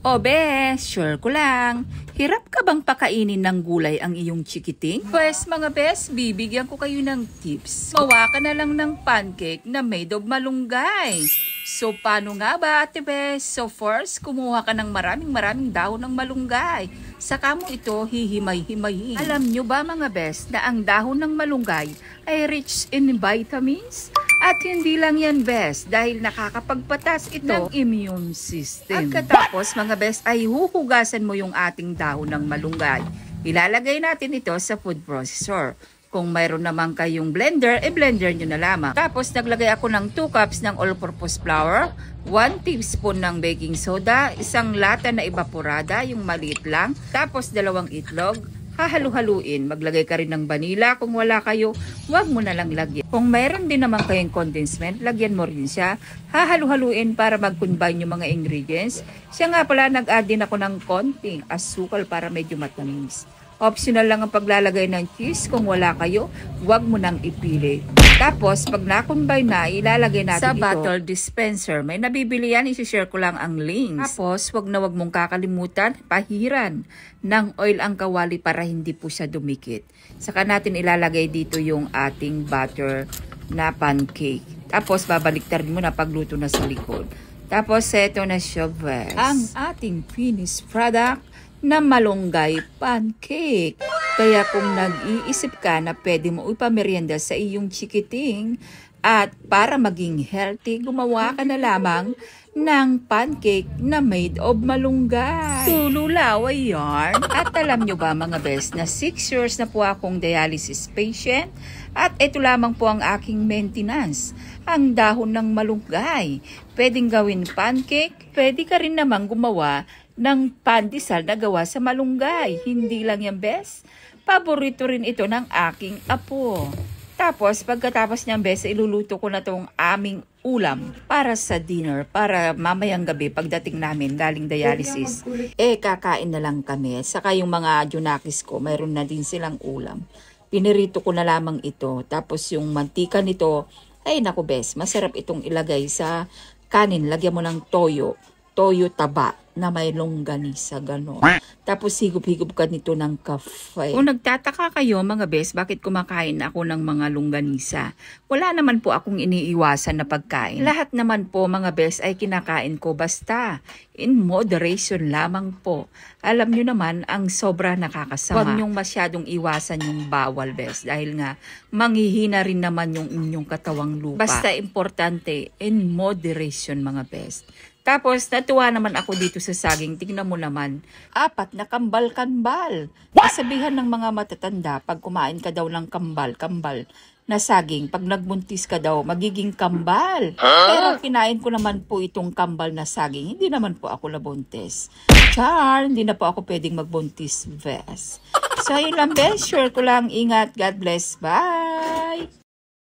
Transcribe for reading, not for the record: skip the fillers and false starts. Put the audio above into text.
O bes, sure ko lang. Hirap ka bang pakainin ng gulay ang iyong chikiting? Pwes mga bes, bibigyan ko kayo ng tips. Mawa ka na lang ng pancake na made of malunggay. So paano nga ba ate bes? So first, kumuha ka ng maraming dahon ng malunggay. Saka mo ito hihimay-himayin. Alam nyo ba mga bes na ang dahon ng malunggay ay rich in vitamins? At hindi lang yan bes dahil nakakapagpatas ito ng immune system. Pagkatapos mga bes ay huhugasan mo yung ating dahon ng malunggay. Ilalagay natin ito sa food processor. Kung mayroon naman kayong blender, blender nyo na lamang. Tapos naglagay ako ng 2 cups ng all-purpose flour, 1 teaspoon ng baking soda, isang lata na evaporada, yung maliit lang, tapos 2 itlog. Hahalu-haluin. Maglagay ka rin ng vanilla. Kung wala kayo, huwag mo na lang lagyan. Kung mayroon din naman kayong condensed milk, lagyan mo rin siya. Hahalu-haluin para mag-combine yung mga ingredients. Siya nga pala, nag-add din ako ng konting asukal para medyo matamis. Optional lang ang paglalagay ng cheese. Kung wala kayo, huwag mo nang ipili. Tapos, pag na-combine na, ilalagay natin sa bottle dispenser. May nabibili yan, isi-share ko lang ang links. Tapos, wag mong kakalimutan, pahiran ng oil ang kawali para hindi po siya dumikit. Saka natin ilalagay dito yung ating butter na pancake. Tapos, babaliktarin mo na pagluto na sa likod. Tapos, eto na siya, ang ating finished product na malunggay pancake. Kaya kung nag-iisip ka na pwede mo ipamerienda sa iyong chikiting at para maging healthy, gumawa ka na lamang ng pancake na made of malunggay. Tululaway yarn. At alam nyo ba mga best na 6 years na po akong dialysis patient at ito lamang po ang aking maintenance. Ang dahon ng malunggay. Pwedeng gawin pancake, pwede ka rin namang gumawa ng pandesal na gawa sa malunggay. Hindi lang yan best. Paborito rin ito ng aking apo. Tapos, pagkatapos niyang best, iluluto ko na tong aming ulam para sa dinner, para mamayang gabi pagdating namin galing dialysis. Kakain na lang kami. Saka yung mga junakis ko, mayroon na din silang ulam. Pinirito ko na lamang ito. Tapos yung mantika nito, ay naku best, masarap itong ilagay sa kanin. Lagyan mo ng toyo taba na may longganisa, gano'n. Tapos higop-higop ka nito ng kafe. Kung nagtataka kayo mga bes, bakit kumakain ako ng mga longganisa? Wala naman po akong iniiwasan na pagkain. Lahat naman po mga bes ay kinakain ko basta in moderation lamang po. Alam nyo naman, ang sobra nakakasama. Huwag nyong masyadong iwasan yung bawal bes dahil nga manghihina rin naman yung inyong katawang lupa. Basta importante in moderation mga bes. Tapos, natuwa naman ako dito sa saging. Tingnan mo naman, 4 na kambal-kambal. Kasabihan ng mga matatanda, pag kumain ka daw ng kambal na saging, pag nagbuntis ka daw, magiging kambal. Pero kinain ko naman po itong kambal na saging. Hindi naman po ako nabuntis. Char, hindi na po ako pwedeng magbuntis, Ves. So, yun lang, Ves. Sure ko lang. Ingat. God bless. Bye!